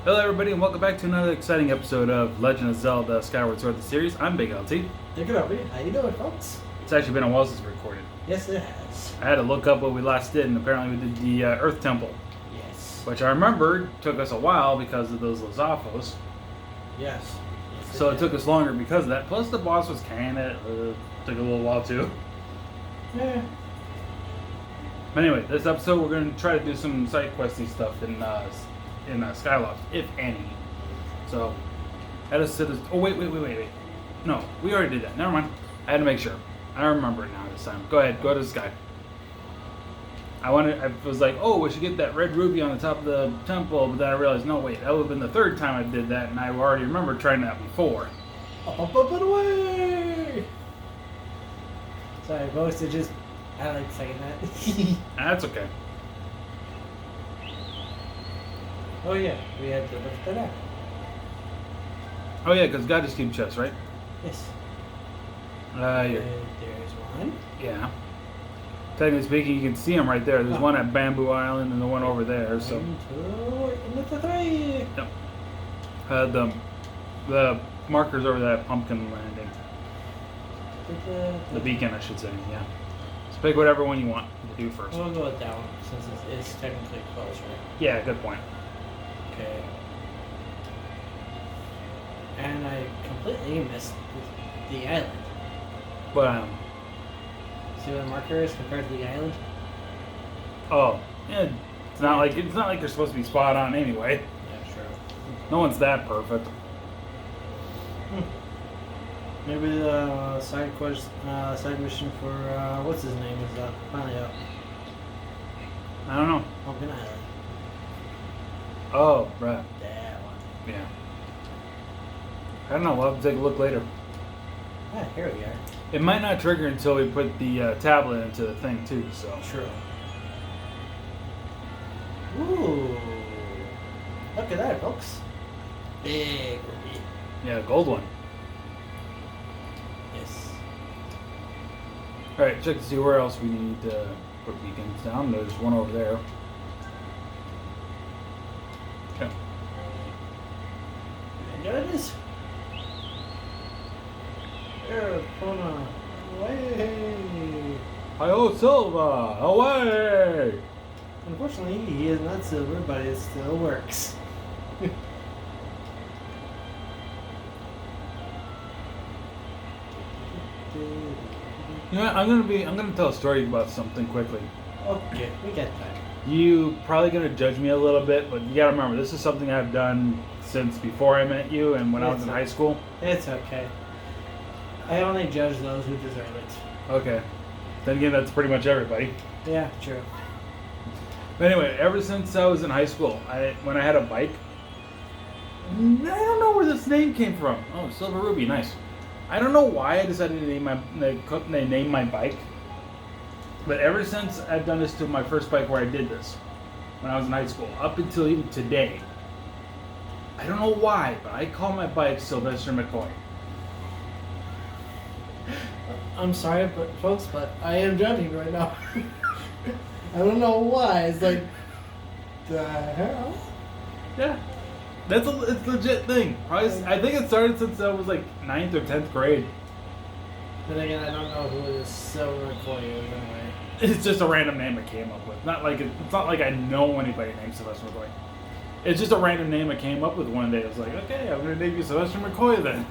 Hello everybody and welcome back to another exciting episode of Legend of Zelda Skyward Sword the series. I'm Big LT. DaGroby, how you doing, folks? It's actually been a while since we recorded. Yes, it has. I had to look up what we last did, and apparently we did the Earth Temple. Yes. Which I remembered took us a while because of those Lizafos. Yes. So it took us longer because of that. Plus the boss was kinda took a little while too. Yeah. But anyway, this episode we're going to try to do some side questy stuff in Skyloft, if any. So, head us to this. Oh wait. No, we already did that. Never mind. I had to make sure. I remember it now this time. Go ahead, go to the sky. I was like, oh, we should get that red ruby on the top of the temple, but then I realized, no, wait, that would have been the third time I did that, and I already remember trying that before. Up and away! Sorry, folks, I like saying that. That's okay. Oh yeah, we had to lift that up. Oh yeah, because God just keeps chests, right? Yes. Yeah. There's one. Yeah. Technically speaking, you can see them right there. There's one at Bamboo Island and the one over there. So. 1, 2, and 3. Yep. The markers over that pumpkin landing. The beacon, I should say. Yeah. So pick whatever one you want to do first. We'll go with that one since it's technically close, right? Yeah, good point. Okay. And I completely missed the island. But See what the marker is compared to the island? oh, yeah, it's not like you're supposed to be spot on anyway. Yeah, sure. No one's that perfect. Maybe the side mission for what's his name is finally up. I don't know. Pumpkin Island. Oh, right. That one. Yeah. I don't know. We'll have to take a look later. Ah, here we are. It might not trigger until we put the tablet into the thing too. So. True. Ooh. Look at that, folks. Big ruby. Yeah, gold one. Yes. All right, check to see where else we need to put beacons down. There's one over there. Okay. And there it is. There, Kona. Away. Hi-oh, Silva! Away! Unfortunately, he is not silver, but it still works. You know what, I'm gonna tell a story about something quickly. Okay, we get that. You probably gonna judge me a little bit, but you gotta remember this is something I've done since before I met you and when I was in high school. It's okay. I only judge those who deserve it. Okay. Then again, that's pretty much everybody. Yeah, true. But anyway, ever since I was in high school, when I had a bike, I don't know where this name came from. Oh, Silver Ruby, nice. I don't know why I decided to name my bike, but ever since I've done this to my first bike where I did this, when I was in high school, up until even today, I don't know why, but I call my bike Sylvester McCoy. I'm sorry, but folks, but I am judging right now. I don't know why. It's like, the hell? Yeah. It's a legit thing. I think it started since I was like 9th or 10th grade. Then again, I don't know who this Silver McCoy is anyway. It's just a random name I came up with. It's not like I know anybody named Sylvester McCoy. It's just a random name I came up with one day. I was like, okay, I'm gonna name you Sylvester McCoy then.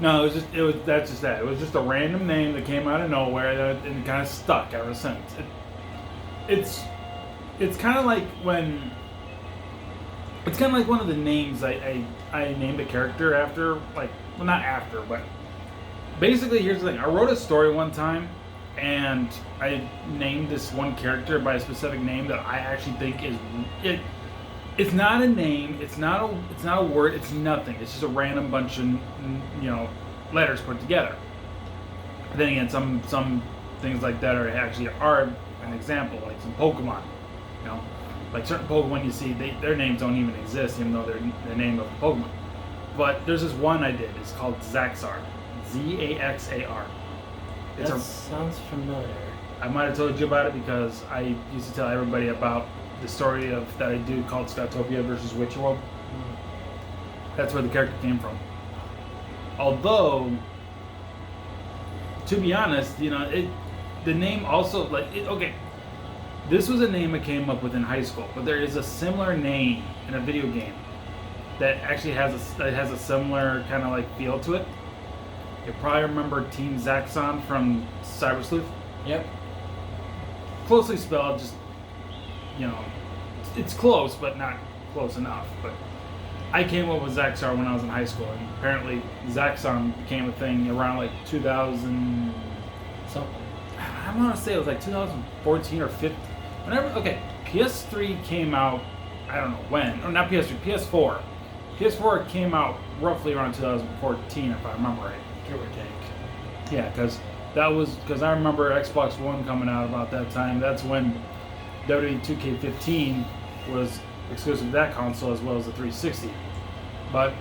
No, that's just that. It was just a random name that came out of nowhere and it kind of stuck ever since. It's kind of like when. It's kind of like one of the names I named a character after, like, well, not after, but basically, here's the thing. I wrote a story one time, and I named this one character by a specific name that I actually think is it. It's not a name. It's not a word. It's nothing. It's just a random bunch of letters put together. But then again, some things like that are an example, like some Pokemon. Like certain Pokemon you see, their names don't even exist, even though they're the name of a Pokemon. But there's this one I did. It's called Zaxar. Zaxar. That sounds familiar. I might have told you about it because I used to tell everybody about the story of that I do called Scoutopia versus Witcher World. That's where the character came from. Although, to be honest, the name also okay. This was a name I came up with in high school, but there is a similar name in a video game that actually has a similar kind of like feel to it. You probably remember Team Zaxxon from Cyber Sleuth. Yep. Closely spelled, just it's close, but not close enough. But I came up with Zaxxon when I was in high school, and apparently Zaxxon became a thing around like 2000 something. I want to say it was like 2014 or 15. Whenever, okay, PS3 came out, I don't know when. Oh, not PS3, PS4. PS4 came out roughly around 2014, if I remember right. Give or take. Yeah, because I remember Xbox One coming out about that time. That's when WWE 2K15 was exclusive to that console as well as the 360. But,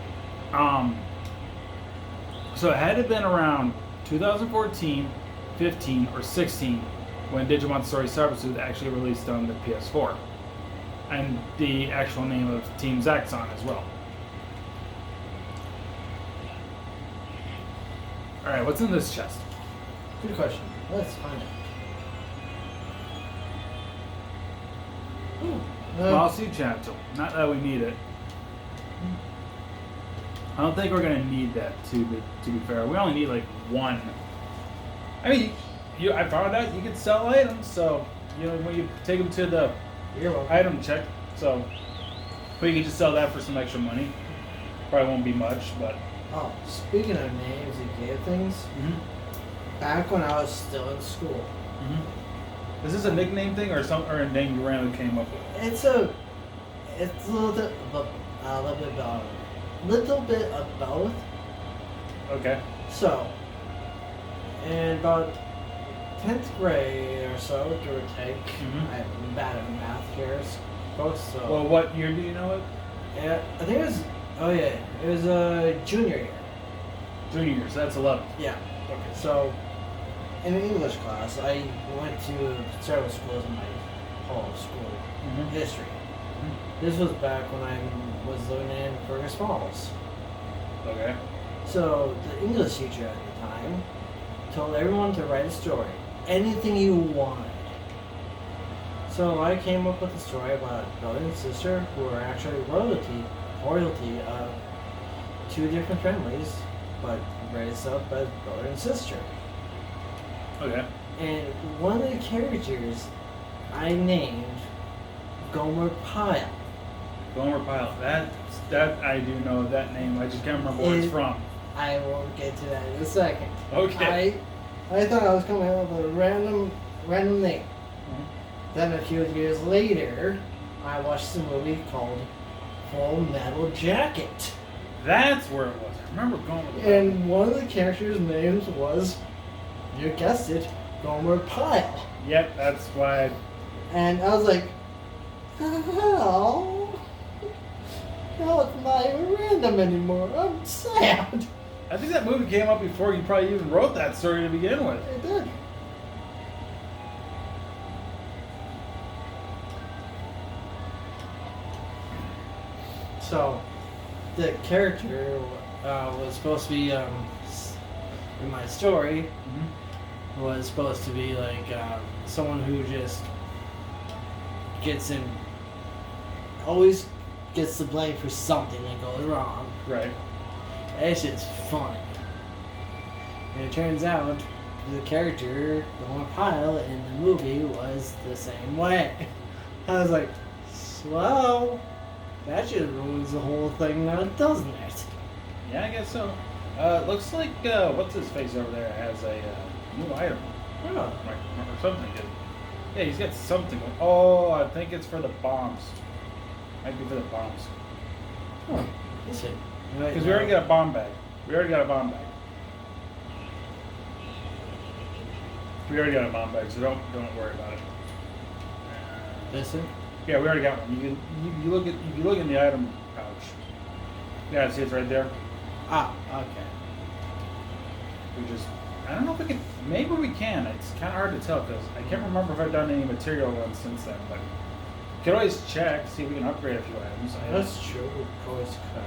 so it had to have been around 2014, 15, or 16 when Digimon Story Cyber Sleuth actually released on the PS4. And the actual name of Team Zaxxon as well. Alright, what's in this chest? Good question. Let's find out. Well, I'll see Chanto. Not that we need it. I don't think we're gonna need that to be fair. We only need like one. I mean, I found out you can sell items, so when you take them to the item check, so but you can just sell that for some extra money. Probably won't be much, but. Oh, speaking of names you gave things, back when I was still in school. Is this a nickname thing or a name you randomly came up with? It's a little bit of both. Okay. So, in about 10th grade or so, give or take, I'm bad at math here, folks. So. Well, what year do you know it? Yeah, I think it was. Oh yeah, it was a junior year. Junior year, so that's 11. Yeah. Okay. So, in an English class, I went to several schools in my whole school history. This was back when I was living in Fergus Falls. Okay. So the English teacher at the time told everyone to write a story, anything you wanted. So I came up with a story about a brother and sister who are actually royalty of two different families, but raised up as brother and sister. Okay. And one of the characters I named Gomer Pyle. Gomer Pyle. That I do know that name. I just can't remember where it's from. I will get to that in a second. Okay. I thought I was coming up with a random name. Then a few years later, I watched a movie called Full Metal Jacket. That's where it was. I remember Gomer Pyle. And one of the characters' names was, you guessed it, Gomer Pyle. Yep, that's why. And I was like, oh, no, it's not even random anymore. I'm sad. I think that movie came up before you probably even wrote that story to begin with. It did. So, the character was supposed to be, in my story, was supposed to be like someone who just always gets the blame for something that goes wrong. Right. It's just funny. And it turns out the character, the one Pyle in the movie, was the same way. I was like, well, that just ruins the whole thing now, doesn't it? Yeah, I guess so. Looks like, what's his face over there has a new item. Oh. Or something. Yeah, he's got something. Oh, I think it's for the bombs. Might be for the bombs. Huh. Is it? Because we already got a bomb bag. We already got a bomb bag, so don't worry about it. This it? Yeah, we already got one. You look in the item pouch. Yeah, see it's right there. Ah, okay. I don't know if we can. Maybe we can. It's kind of hard to tell because I can't remember if I've done any material ones since then. But you can always check, see if we can upgrade a few items. That's true. We always can.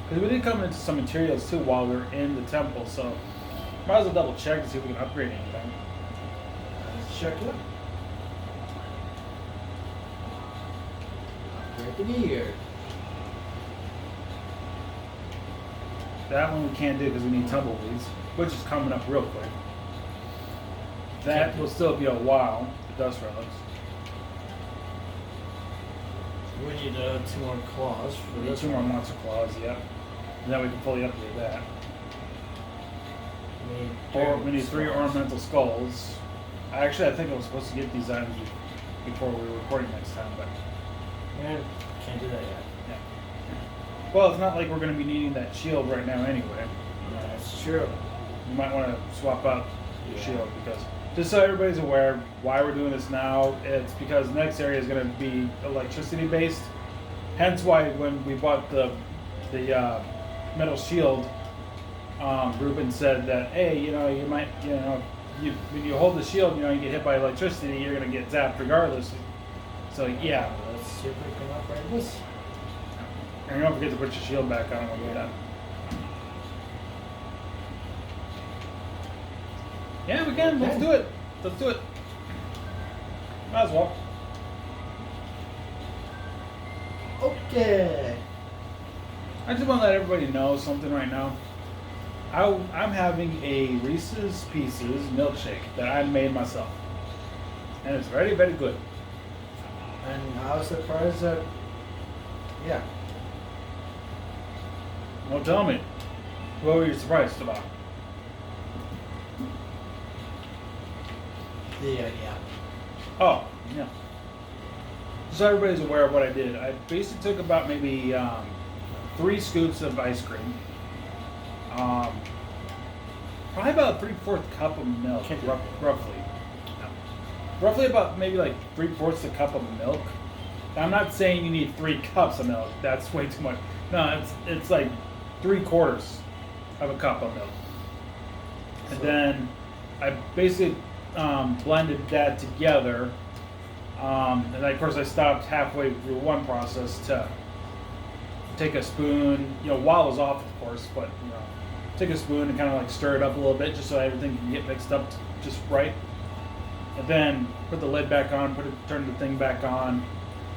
Because we did come into some materials too while we were in the temple, so might as well double check to see if we can upgrade anything. Let's check it out. Upgrade the gear. That one we can't do because we need tumbleweeds, which is coming up real quick. That will still be a while, the dust relics. We need 2 more claws for We need this 2 more one. monster claws, yep. And then we can fully upgrade that. We need 3 ornamental skulls. Actually, I think I was supposed to get these items before we were recording next time, but Yeah, can't do that yet. yeah. Well, it's not like we're going to be needing that shield right now anyway. That's true. You might want to swap out your Yeah. shield because, just so everybody's aware why we're doing this now, it's because the next area is going to be electricity based. Hence why when we bought the metal shield, Ruben said that, hey, you know, you might, you know, when you hold the shield, you know, you get hit by electricity, you're going to get zapped regardless. So yeah. Let's see if we can upgrade this. And don't forget to put your shield back on when you're done. Yeah, we can. Let's do it. Let's do it. Might as well. Okay. I just want to let everybody know something right now. I'm having a Reese's Pieces milkshake that I made myself. And it's very, very good. And I was surprised that, yeah. Well, tell me. What were you surprised about? Yeah. Oh, yeah. So everybody's aware of what I did. I basically took about maybe 3 scoops of ice cream. Probably about 3/4 cup of milk, roughly. No. Roughly about maybe like 3/4 a cup of milk. Now, I'm not saying you need 3 cups of milk. That's way too much. No, it's like 3/4 of a cup of milk. And then I basically blended that together. And then of course I stopped halfway through one process to take a spoon, you know, while it was off, of course, but you know, take a spoon and kind of like stir it up a little bit just so everything can get mixed up just right. And then put the lid back on, turn the thing back on,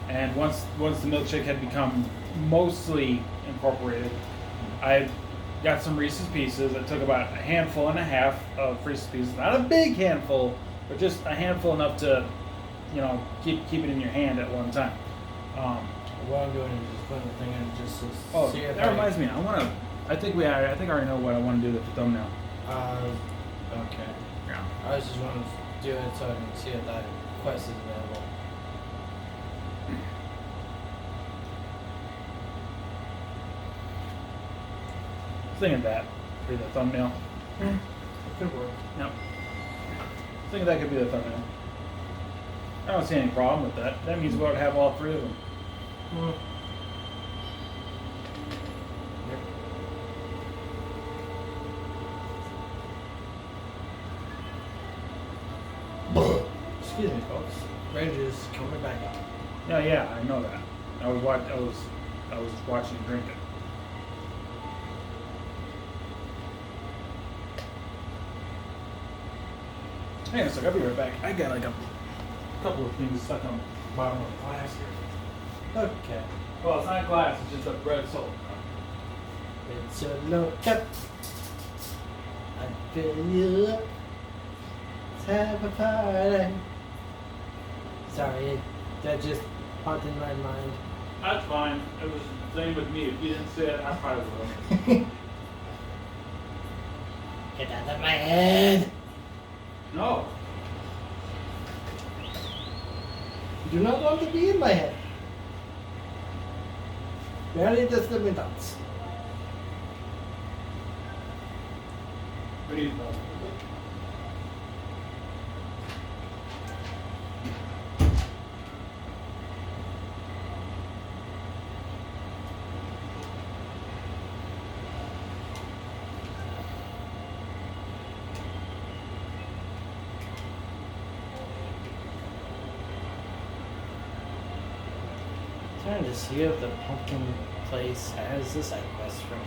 and once the milkshake had become mostly incorporated, I got some Reese's Pieces. I took about 1.5 handfuls of Reese's Pieces, not a big handful, but just a handful enough to, you know, keep it in your hand at one time. What I'm doing is just putting the thing in just to Oh, see if that reminds me. I think I already know what I want to do with the thumbnail. Okay. Yeah. I was just wanting to do it so I can see if that quest is available. Thinking that for the thumbnail. It could work. Yep. Thinking that could be the thumbnail. I don't see any problem with that. That means we'll have all 3 of them. Excuse me, folks. Ranger's coming back up. Yeah, I know that. I was watching you drink it. Hang on a sec, I'll be right back. I got like a couple of things stuck on the bottom of the glass here. Okay. Well, it's not glass, it's just a bread salt. It's a look up. I fill you up. Let's have a party. Sorry, that just popped in my mind. That's fine. It was the same with me. If you didn't say it, I probably would. Get out of my head. No. You do not want to be in my head. Barely just the dots. We need trying to see if the pumpkin place has the side quest for me.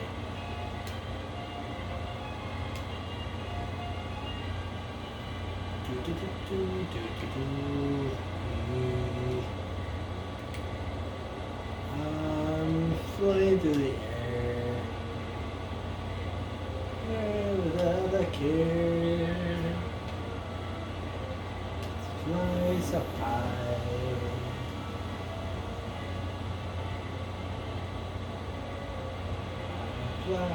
Flying through the air without a care. Fly so high. Fly.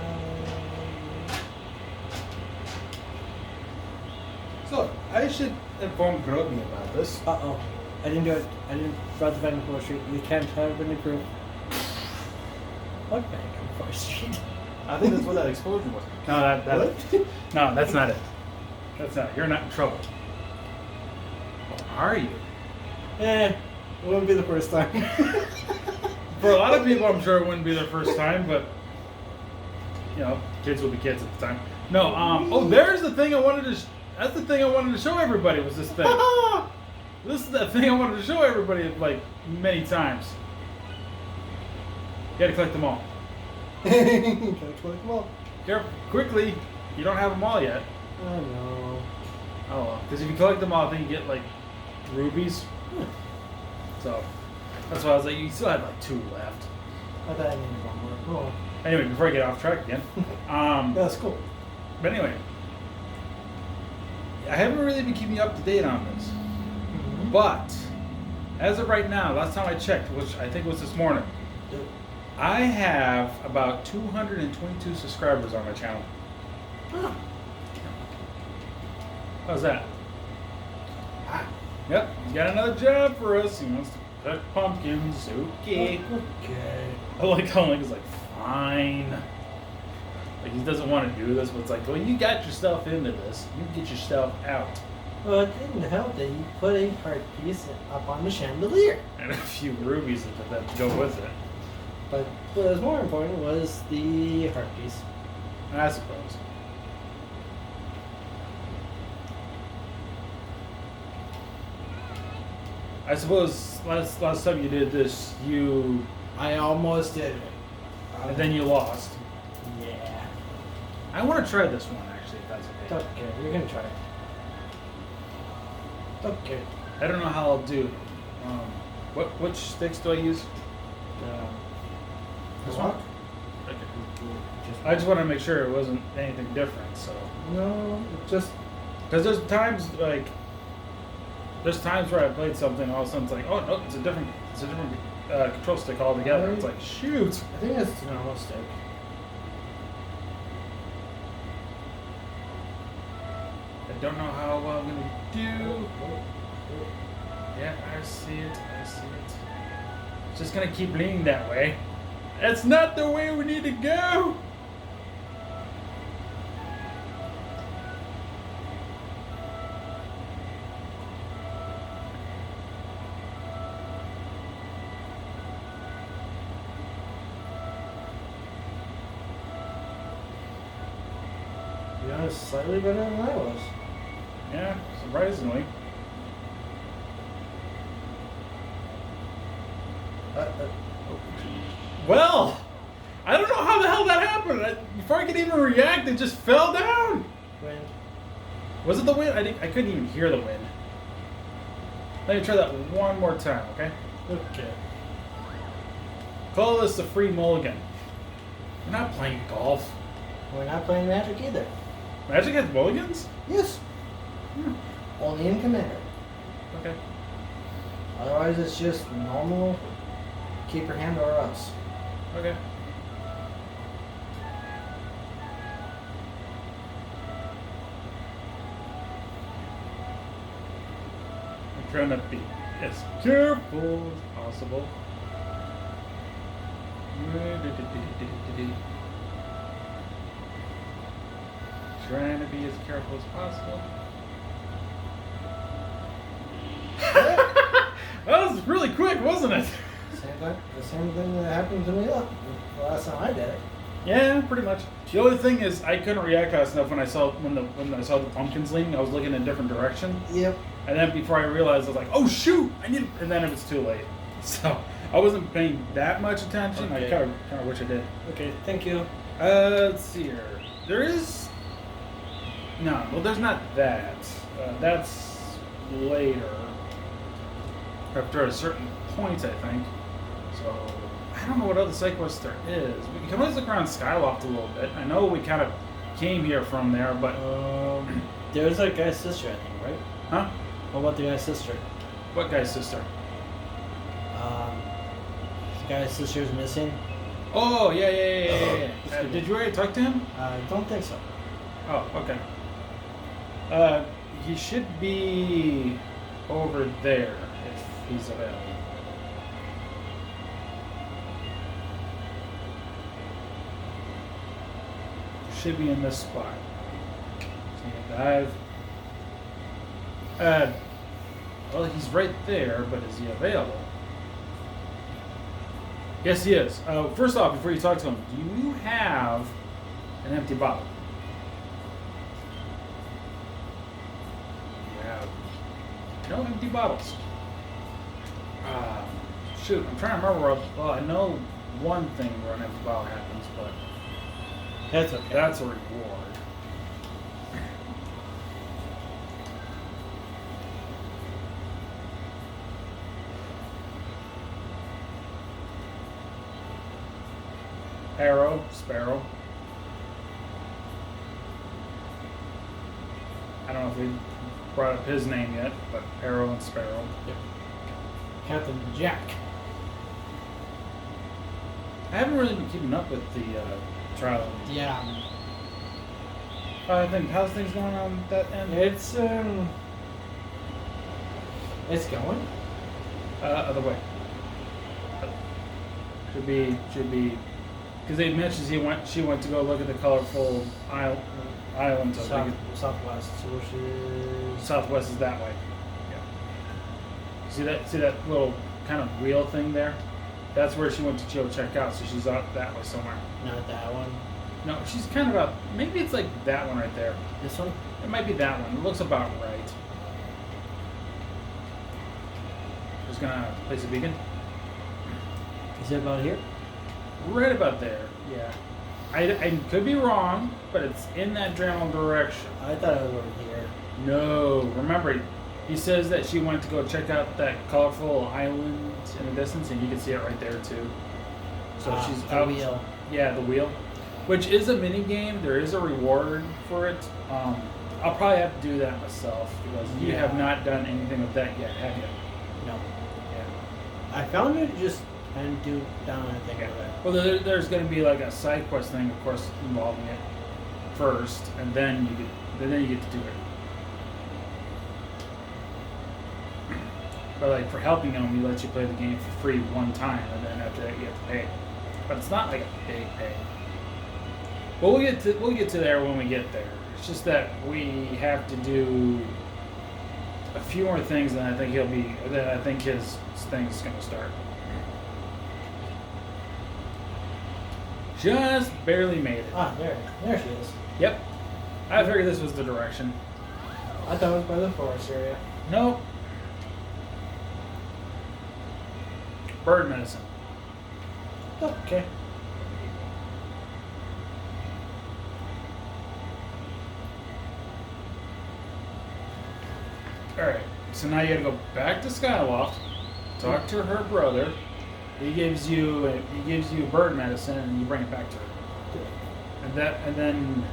So, I should inform Groby about this. Uh-oh. I didn't do it. I didn't brought the Van Gogh Street. You can't have any proof. What Van Gogh Street? I think that's what that explosion was. No, no, that's not it. That's not it. You're not in trouble. Or are you? It wouldn't be the first time. For a lot of people, I'm sure it wouldn't be their first time, but, you know, kids will be kids at the time. No, oh, there's the thing I wanted to, that's the thing I wanted to show everybody was this thing. This is the thing I wanted to show everybody, like, many times. You gotta collect them all. Gotta collect them all. Careful, quickly, you don't have them all yet. Oh no. Oh, well, because if you collect them all, I think you get, like, rubies. So, that's why I was like, you still have, like, 2 left. I thought I needed one more. Oh. Anyway, before I get off track again. That's cool. But anyway, I haven't really been keeping you up to date on this. Mm-hmm. But, as of right now, last time I checked, which I think was this morning, I have about 222 subscribers on my channel. Huh. How's that? Yep, he's got another job for us. He wants to cut pumpkins. Okay. Okay. I like how Link like, fine. Like, he doesn't want to do this, but it's like, well, you got yourself into this. You get yourself out. Well, it didn't help that you put a heart piece up on the chandelier. And a few rubies that go with it. But what was more important was the heart piece. I suppose. I suppose last time you did this, I almost did it. And then you lost. Yeah. I want to try this one, actually, if that's okay. Okay, you're gonna try it. Okay. I don't know how I'll do. Which sticks do I use? This one? Okay. I just want to make sure it wasn't anything different, so. No, just... Because there's times, like... There's times where I played something, all of a sudden it's like, oh, no, it's a different control stick altogether. It's like, shoot! I think it's a normal stick. I don't know how well I'm going to do. Yeah, I see it. It's just going to keep leaning that way. That's not the way we need to go! Yeah, slightly better than I was. Yeah, surprisingly. Well, I don't know how the hell that happened. Before I could even react, it just fell down. Wind. Was it the wind? I couldn't even hear the wind. Let me try that one more time, okay? Okay. Call this the free mulligan. We're not playing golf. We're not playing Magic either. Magic has mulligans? Yes. Only in Commander. Okay. Otherwise, it's just normal. Keep your hand or else. Okay. I'm trying to be as careful as possible. Trying to be as careful as possible. That was really quick, wasn't it? The same thing that happened to me the last time I did it. Yeah, pretty much. The only thing is, I couldn't react fast enough when I saw I saw the pumpkins leaning. I was looking in a different direction. Yep. And then before I realized, I was like, "Oh shoot! I need," and then it was too late. So I wasn't paying that much attention. Okay. I kind of wish I did. Okay, thank you. Let's see here. There is no. Well, there's not that. That's later. After a certain point, I think. So I don't know what other side quest there is. We can always look around Skyloft a little bit. I know we kind of came here from there, but There's that guy's sister, I think, right? huh? What about the guy's sister? What guy's sister? The guy's sister's missing. Oh yeah. Did you already talk to him? I don't think so. Oh, okay. He should be over there if he's available. Should be in this spot. So you dive. Well, he's right there, but is he available? Yes, he is. First off, before you talk to him, do you have an empty bottle? You have no empty bottles. Shoot, I'm trying to remember. Well, I know one thing where an empty bottle happens, but That's okay. that's a reward. Sparrow. I don't know if we brought up his name yet, but Arrow and Sparrow. Yep. Captain Jack. I haven't really been keeping up with the trial. Yeah. I think how's things going on that end? It's going. Other way. Should be. Because they mentioned she went to go look at the colorful islands. Southwest, which is Southwest is that way. Yeah. See that little kind of wheel thing there? That's where she went to go check out. So she's out that way somewhere. not that one. No, she's kind of out. Maybe it's like that one right there. This one? It might be that one. It looks about right. Just gonna place a beacon. Is it about here? Right about there. Yeah. I could be wrong, but it's in that general direction. I thought it was over here. No, remember, he says that she went to go check out that colorful island in the distance, and you can see it right there too. So she's the out. wheel. Yeah, the wheel, which is a mini game. There is a reward for it. I'll probably have to do that myself because you have not done anything with that yet, have you? No. Yeah. I found it just and do down anything with it. Well, there's going to be like a side quest thing, of course, involving it first, and then you get to do it. But like for helping them, he lets you play the game for free one time, and then after that you have to pay. But it's not like a big pay. But we'll get to there when we get there. It's just that we have to do a few more things, and I think his thing's going to start. Just barely made it. Ah, there she is. Yep. I figured this was the direction. I thought it was by the forest area. Nope. Bird medicine. Oh, okay. Alright, so now you gotta go back to Skyloft, talk to her brother. He gives you bird medicine, and you bring it back to her. And then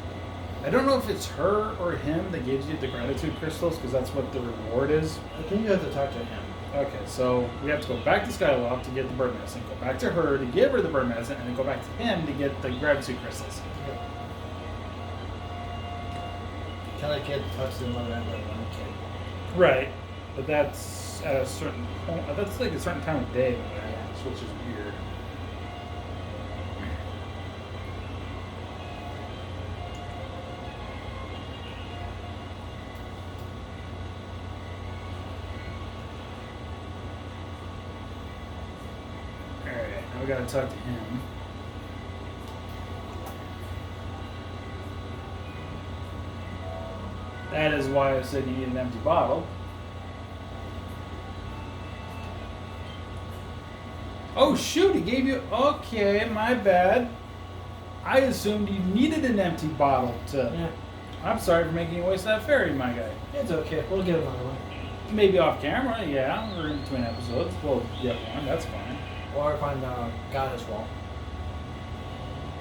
I don't know if it's her or him that gives you the gratitude crystals, because that's what the reward is. I think you have to talk to him. Okay, so we have to go back to Skyloft to get the bird medicine, go back to her to give her the bird medicine, and then go back to him to get the gratitude crystals. Okay. Kind of like you had to talk to the mother and the one kid. Right, but that's at a certain point. That's like a certain time of day when that happens, which is weird. Alright, now we gotta talk to him. That is why I said you need an empty bottle. Oh shoot, he gave you. Okay, my bad. I assumed you needed an empty bottle to. Yeah. I'm sorry for making you waste that fairy, my guy. It's okay. We'll get another one. Maybe off camera, yeah. We're in between episodes. We'll get one. That's fine. Or find Goddess Wall.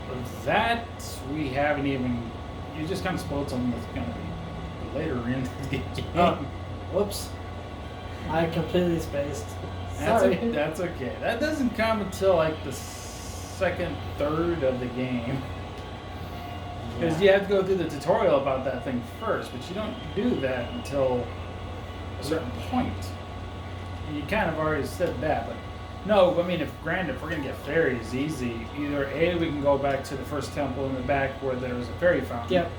But that we haven't even. You just kind of spoiled something that's gonna be later in the game. Oh, whoops. I completely spaced. That's, Sorry. that's okay. That doesn't come until like the second third of the game. Because you have to go through the tutorial about that thing first, but you don't do that until a certain point. You kind of already said that, but no, I mean, if we're going to get fairies easy, either A, we can go back to the first temple in the back where there was a fairy fountain. Yep.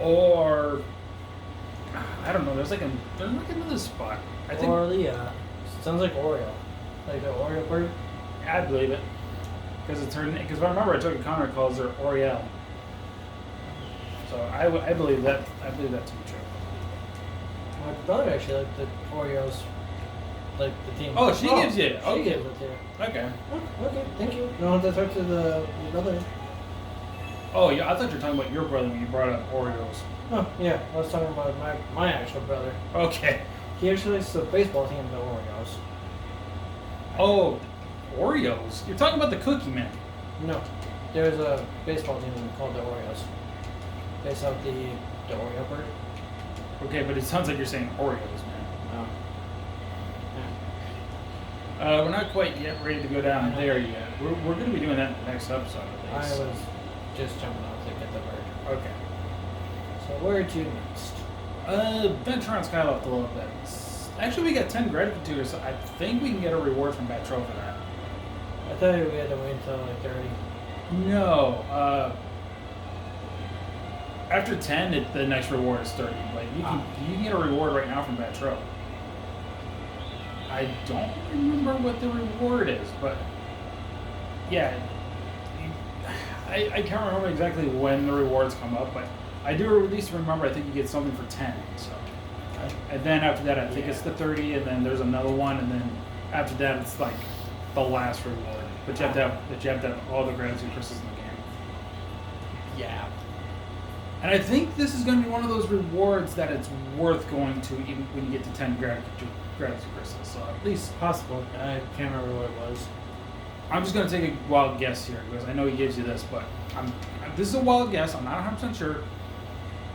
Or, I don't know, there's like another spot. I think. Or the, sounds like Oreo. Like the Oreo bird. I believe it. Because if I remember, I took a counter calls her Oriel. So I believe that. I believe that to be true. My brother actually liked the Oreos, like the team. Oh, she gives you. She Okay. gives it to you. Okay. Oh, okay, thank you. You don't have to talk to the brother. Oh yeah, I thought you were talking about your brother when you brought up Oreos. Oh, yeah, I was talking about my actual brother. Okay. He actually likes the baseball team, the Oreos. Oh, Oreos. You're talking about the Cookie Man. No, there's a baseball team called the Oreos. Based off the Oreo bird. Okay, but it sounds like you're saying Oreos, man. Oh. We're not quite yet ready to go down there yet. We're going to be doing that in the next episode, at I least. was just jumping out to get the bird. Okay. So where to next? Venture on Skyloft a little bit. Actually, we got 10 gratitude, so I think we can get a reward from Batro for that. I thought we had to wait until like 30. No. After 10, the next reward is 30. But you can get a reward right now from Batro. I don't remember what the reward is, but yeah. I can't remember exactly when the rewards come up, but I do at least remember I think you get something for 10. So, and then after that, I think it's the 30, and then there's another one, and then after that, it's like the last reward. But you have to have all the gratitude crystals in the game. Yeah. And I think this is going to be one of those rewards that it's worth going to even when you get to 10 gratitude crystals. So at least Possible. I can't remember what it was. I'm just going to take a wild guess here because I know he gives you this, but this is a wild guess. I'm not 100% sure.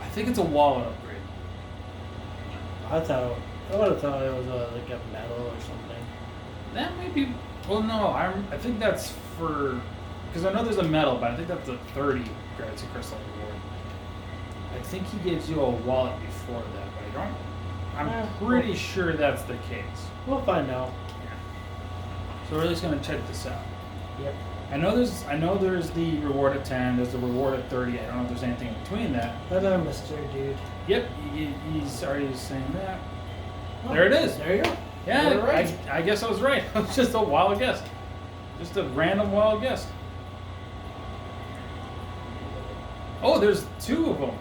I think it's a wallet upgrade. I would have thought it was like a medal or something. That might be. Well, no, I think that's for because I know there's a medal, but I think that's a 30 gratitude crystal reward. I think he gives you a wallet before that, but I don't. I'm pretty sure that's the case. We'll find out. So we're just gonna check this out. Yep. I know there's the reward at 10. There's the reward at 30. I don't know if there's anything in between that. Hello, Mr. Dude. Yep, he's already saying that. Oh, there it is. There you go. Yeah, You're right. I guess I was right. It was just a wild guess. Just a random wild guess. Oh, there's 2 of them.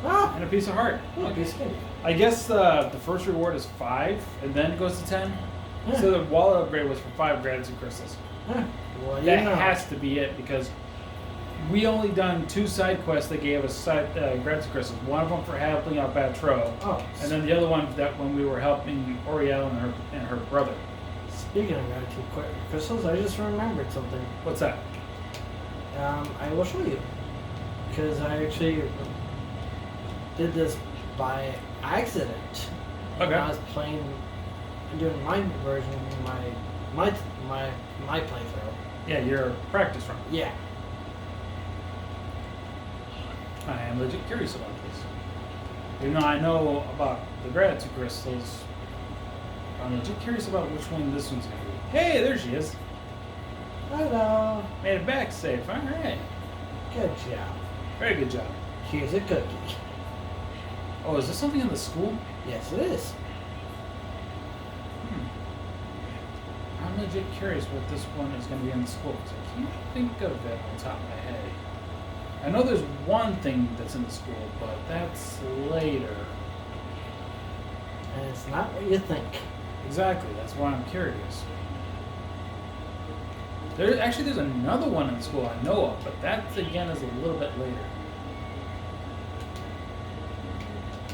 Ah! And a piece of heart. Okay, skinny. I guess the first reward is 5, and then it goes to 10. Yeah. So the wallet upgrade was for 5 gratitude crystals. Huh. Well, That has to be it because we only done 2 side quests that gave us gratitude crystals. One of them for helping out Batro, and then the other one that when we were helping Oriel and her brother. Speaking of gratitude crystals, I just remembered something. What's that? I will show you because I actually did this by accident. Okay. When I was doing my version, my playthrough. Yeah, your practice run. Yeah. I am legit curious about this. Even though I know about the gratitude crystals, I'm legit curious about which one this one's gonna be. Hey, there she is. Hello. Made it back safe. All right. Good job. Very good job. Here's a cookie. Oh, is this something in the school? Yes, it is. I'm legit curious what this one is going to be in the school because I can't think of it on top of my head. I know there's one thing that's in the school, but that's later. And it's not what you think. Exactly. That's why I'm curious. There's another one in school I know of, but that again is a little bit later.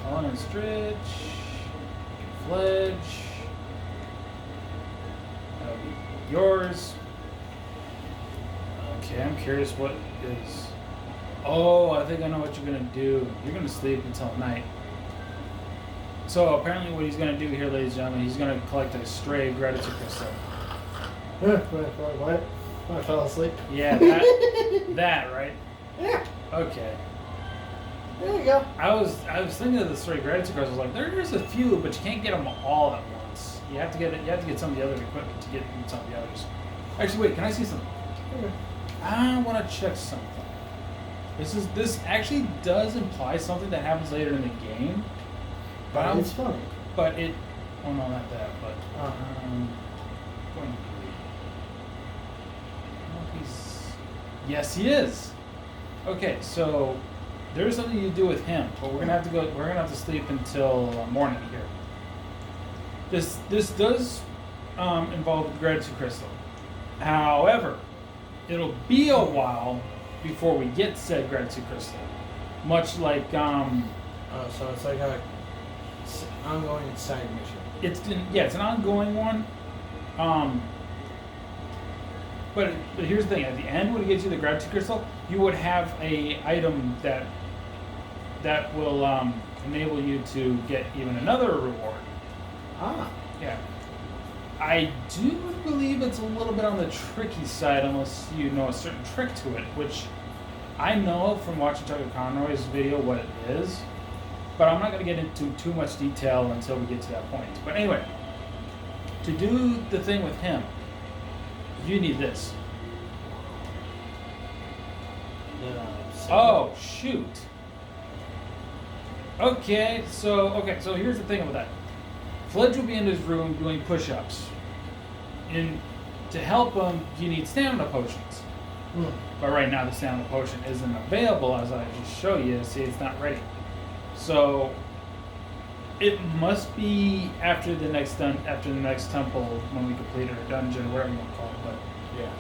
On and Stretch, Fledge. That'll be yours. Okay, I'm curious what is. Oh, I think I know what you're gonna do. You're gonna sleep until night. So apparently, what he's gonna do here, ladies and gentlemen, he's gonna collect a stray gratitude crystal. What? I fell asleep. Yeah, that right? Yeah. Okay. There you go. I was thinking of the stray gratitude crystals. Like there's a few, but you can't get them all at once. You have to get some of the other equipment to get some of the others. Actually, wait. Can I see something? Okay. I want to check something. This actually does imply something that happens later in the game. But It's funny. But it. Oh no, not that. But going to be. Yes, he is. Okay, so there's something you do with him, but we're gonna have to go. We're gonna have to sleep until morning here. This does involve the gratitude crystal. However, it'll be a while before we get said gratitude crystal. Much like so it's like a ongoing side mission. It's an ongoing one. But here's the thing: at the end, when it gets you the gratitude crystal, you would have a item that will enable you to get even another reward. Ah. Yeah. I do believe it's a little bit on the tricky side, unless you know a certain trick to it, which I know from watching Tucker Conroy's video what it is, but I'm not going to get into too much detail until we get to that point. But anyway, to do the thing with him, you need this. Oh, shoot. Okay, so here's the thing about that. Fledge will be in his room doing push-ups. And to help him, you need stamina potions. But right now the stamina potion isn't available, as I just show you. See, it's not ready. So it must be after the next temple when we complete our dungeon, whatever you want to call it. But yeah,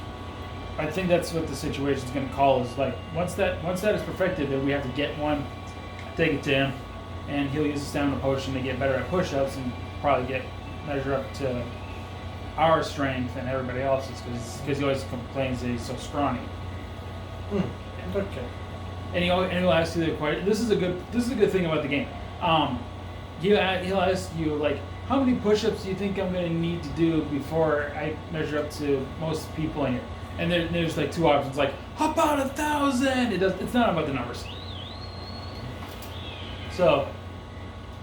I think that's what the situation's going to call is like once that is perfected, then we have to get one, take it to him, and he'll use the stamina potion to get better at push-ups and probably measure up to our strength and everybody else's because he always complains that he's so scrawny. Okay. And he'll ask you the question. This is a good thing about the game. He'll ask you like, how many push-ups do you think I'm going to need to do before I measure up to most people in here? And there's like two options, like how about 1,000? It's not about the numbers. So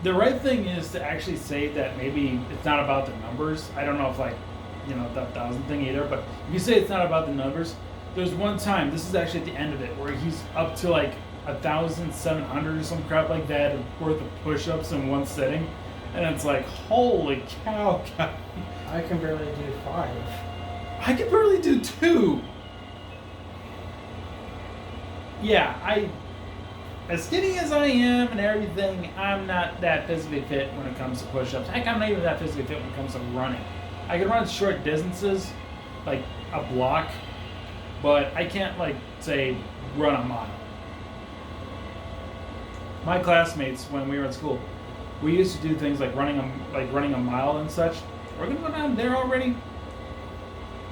the right thing is to actually say that maybe it's not about the numbers. I don't know if the 1,000 thing either, but if you say it's not about the numbers, there's one time, this is actually at the end of it, where he's up to like 1,700 or some crap like that worth of push-ups in one sitting, and it's like, holy cow, God. I can barely do 5. I can barely do 2. Yeah, as skinny as I am and everything, I'm not that physically fit when it comes to push-ups. Heck, I'm not even that physically fit when it comes to running. I can run short distances, like a block, but I can't, say, run a mile. My classmates, when we were in school, we used to do things like running a mile and such. We're gonna go down there already,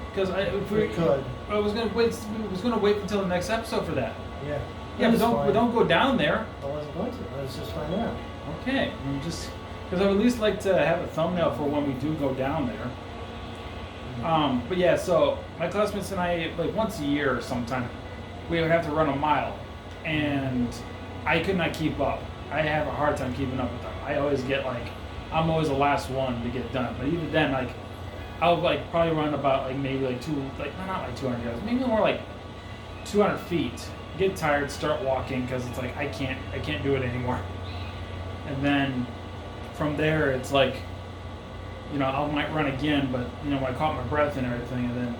because if we could. I was gonna wait until the next episode for that. Yeah. Yeah, but don't go down there. I wasn't going to. Let's just find out. Okay, because I would at least like to have a thumbnail for when we do go down there. But yeah, so my classmates and I, once a year or sometime, we would have to run a mile, and I could not keep up. I have a hard time keeping up with them. I always get I'm always the last one to get done. But even then, I'll probably run about maybe not 200 yards, maybe more like 200 feet. Get tired, start walking because it's I can't do it anymore. And then from there, it's I might run again, but when I caught my breath and everything, and then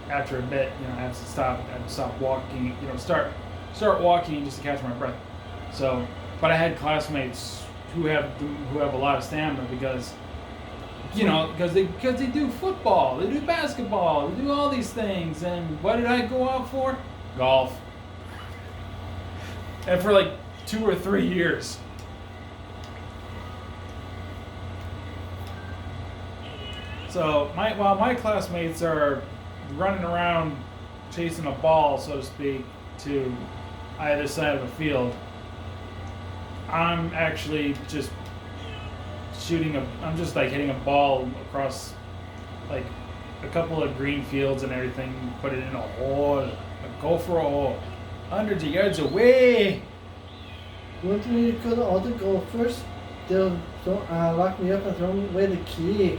after a bit, I have to stop walking, start walking just to catch my breath. So, but I had classmates who have a lot of stamina because you know, because they do football, they do basketball, they do all these things, and what did I go out for? Golf. And for like 2 or 3 years. So while my classmates are running around chasing a ball, so to speak, to either side of a field, I'm actually just I'm just like hitting a ball across like a couple of green fields and everything, put it in a hole, go for a hole, hundreds of yards away. You want me to go to all the golfers? They'll lock me up and throw away the key.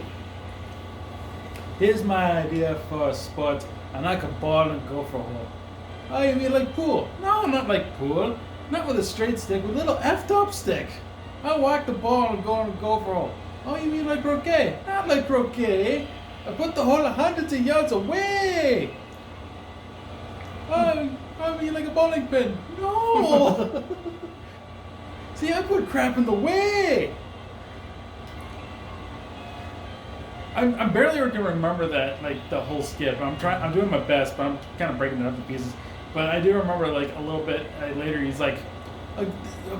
Here's my idea for a sport. I like a ball and go for a hole. Oh, you mean like pool? No, not like pool. Not with a straight stick, with a little effed up stick. I whack the ball and go for a hole. Oh, you mean like croquet? Not like croquet. I put the hole hundreds of yards away. Oh, I mean like a bowling pin. No. See, I put crap in the way. I'm barely gonna remember that, like the whole skip. I'm doing my best, but I'm kind of breaking it up to pieces. But I do remember like a little bit later. He's like, I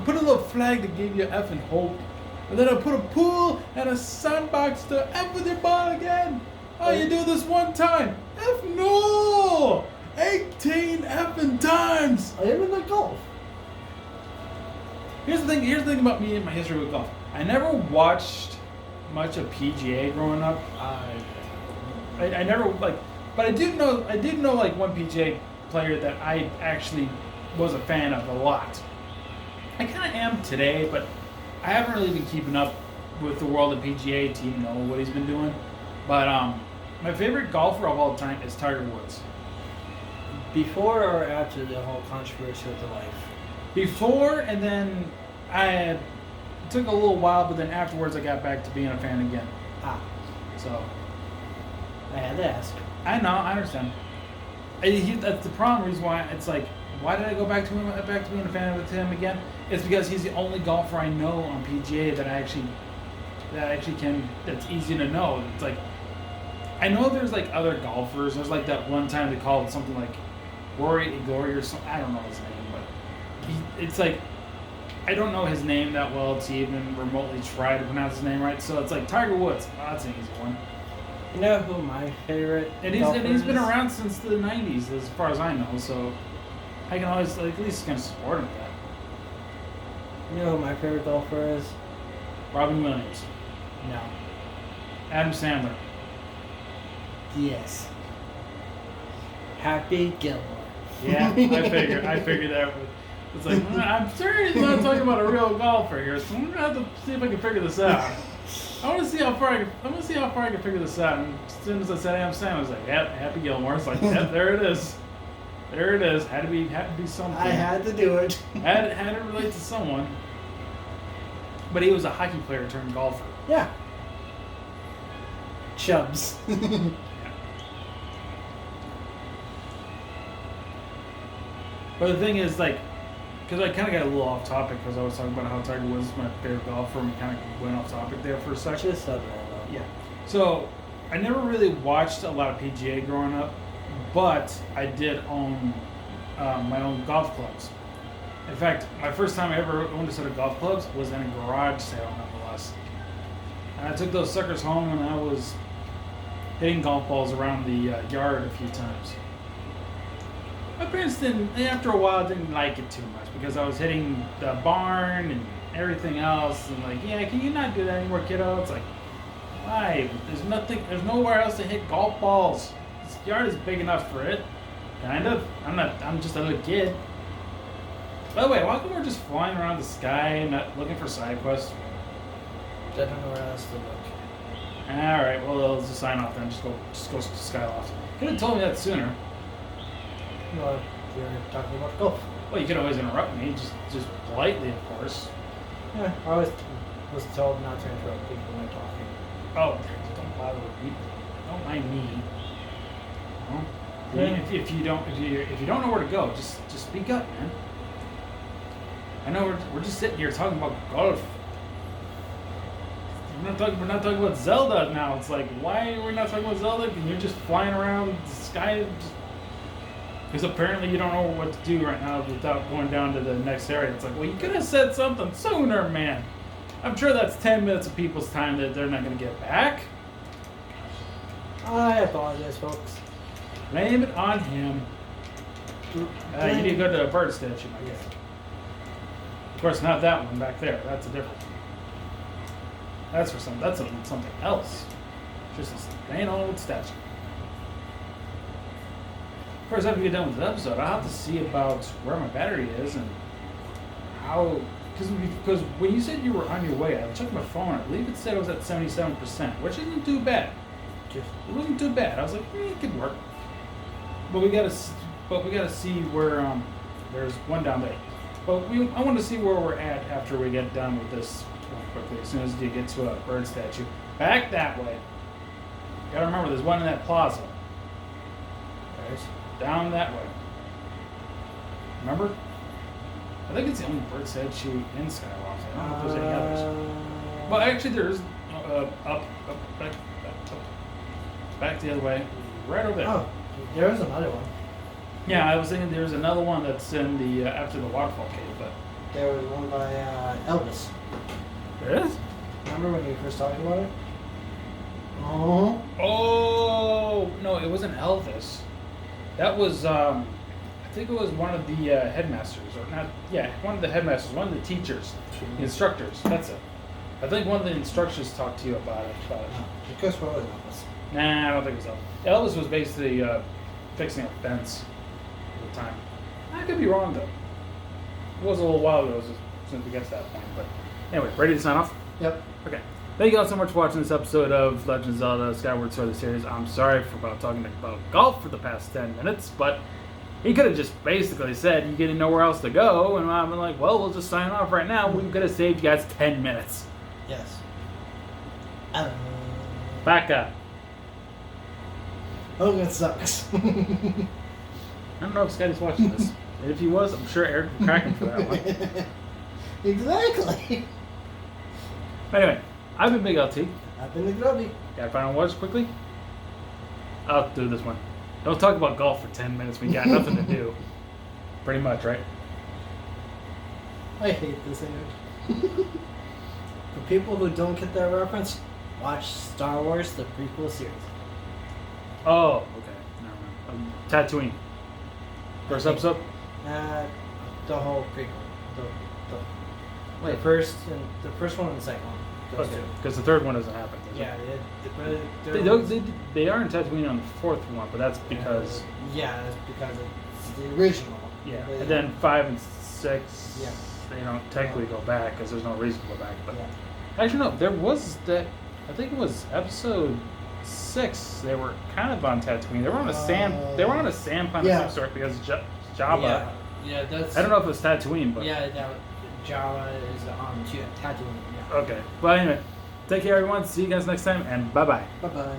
put a little flag that gave you effing hope, and then I put a pool and a sandbox to F with your ball again. Oh, you do this one time? F no! 18 effing times. I am in the golf. Here's the thing about me and my history with golf. I never watched much of PGA growing up. I never like, but I did know like one PGA player that I actually was a fan of a lot. I kind of am today, but I haven't really been keeping up with the world of PGA to even know what he's been doing. But my favorite golfer of all time is Tiger Woods. Before or after the whole controversy with the wife? Before, and then it took a little while, but then afterwards I got back to being a fan again. So I had to ask. I know, I understand. That's the problem. Reason why it's like, why did I go back to being a fan with him again? It's because he's the only golfer I know on PGA that that's easy to know. It's like, I know there's like other golfers. There's like that one time they called something like Rory Igor or something. I don't know his name, but it's like, I don't know his name that well to even remotely try to pronounce his name right. So it's like Tiger Woods. Oh, that's an easy one. You know who my favorite and he's been around since the 90s, as far as I know. So I can always like, at least kind of support him with that. You know who my favorite golfer is? Robin Williams. No. Adam Sandler. Yes. Happy Gilmore. Yeah, I figured that. It's like, I'm sure he's not talking about a real golfer here, so I'm gonna have to see if I can figure this out. I want to see how far I can figure this out. And as soon as I said Adam Sandler, I was like, yep, Happy Gilmore. It's like, yep, there it is. There it is. Had to be something. I had to do it. had to relate to someone. But he was a hockey player turned golfer. Yeah. Chubs. But the thing is, like, because I kind of got a little off topic because I was talking about how Tiger Woods is my favorite golfer, and we kind of went off topic there for a second. Just said that. Yeah. So I never really watched a lot of PGA growing up, but I did own my own golf clubs. In fact, my first time I ever owned a set of golf clubs was in a garage sale, nonetheless. And I took those suckers home, and I was hitting golf balls around the yard a few times. My parents after a while, didn't like it too much because I was hitting the barn and everything else, and like, yeah, can you not do that anymore, kiddo? It's like, why? There's nowhere else to hit golf balls. This yard is big enough for it. Kind of. I'm just a little kid. By the way, why come we're just flying around the sky and not looking for side quests? I don't know where else to look. Alright, well, let's just sign off then. Just go to Skyloft. Could have told me that sooner. Well, you're talking about golf. Well, you could always interrupt me, just politely, of course. Yeah, I always was told not to interrupt people when talking. Oh, don't bother with me. Don't mind me. No? Yeah. If you don't know where to go, just speak up, man. I know we're just sitting here talking about golf. We're not talking about Zelda now. It's like, why are we not talking about Zelda? And you're just flying around the sky. Because apparently you don't know what to do right now without going down to the next area. It's like, well, you could have said something sooner, man. I'm sure that's 10 minutes of people's time that they're not going to get back. I apologize, folks. Blame it on him. You need to go to a bird statue, I guess. Of course, not that one back there. That's a different one. That's for something. That's something else. Just a plain old statue. Of course, after we get done with this episode, I'll have to see about where my battery is and how. Because when you said you were on your way, I checked my phone. I believe it said it was at 77%, which isn't too bad. It wasn't too bad. I was like, it could work. But we gotta see where there's one down there. But I want to see where we're at after we get done with this one quickly. As soon as you get to a bird statue, back that way. Gotta remember, there's one in that plaza. There's down that way. Remember? I think it's the only bird statue in Skyward. I don't know if there's any others. Well, actually, there's back the other way, right over there. Oh, there's another one. Yeah, I was thinking there's another one that's in the after the waterfall cave, but there was one by Elvis. There is? Remember when you first talked about it? Oh. Oh no, it wasn't Elvis. That was I think it was one of the headmasters, or not? Yeah, one of the headmasters, one of the teachers, the instructors. That's it. I think one of the instructors talked to you about it. Because probably Elvis. Nah, I don't think it was Elvis. Elvis was basically fixing a fence at the time. I could be wrong though. It was a little while ago since we got to that point. But anyway, ready to sign off? Yep. Okay. Thank you all so much for watching this episode of Legend of Zelda Skyward Sword series. I'm sorry for talking about golf for the past 10 minutes, but he could have just basically said you didn't know where else to go, and I'm like, well, we'll just sign off right now. We could have saved you guys 10 minutes. Yes. Back up. Oh, that sucks. I don't know if Scotty's watching this. And if he was, I'm sure Eric would crack him for that one. Exactly. Anyway, I've been Big LT. I've been DaGroby. Got final words quickly? I'll do this one. Don't talk about golf for 10 minutes. We got nothing to do. Pretty much, right? I hate this image. For people who don't get that reference, watch Star Wars, the prequel series. Oh, okay. Never mind. Tatooine. First episode? The whole prequel. The first one and the second one. Those two. Because the third one doesn't happen. Does Yeah, they are in Tatooine on the fourth one, but that's because... Yeah, that's because it's the original. Yeah, and then 5 and 6, yeah, they don't technically go back because there's no reason to go back. But yeah. Actually, no, there was that... I think it was episode 6. They were kind of on Tatooine. They were on a sand. They were on a sand planet of some sort because Jabba. Yeah, that's. I don't know if it was Tatooine, but yeah, Jabba is on Tatooine. Yeah. Okay. Well, anyway, take care, everyone. See you guys next time, and bye bye. Bye bye.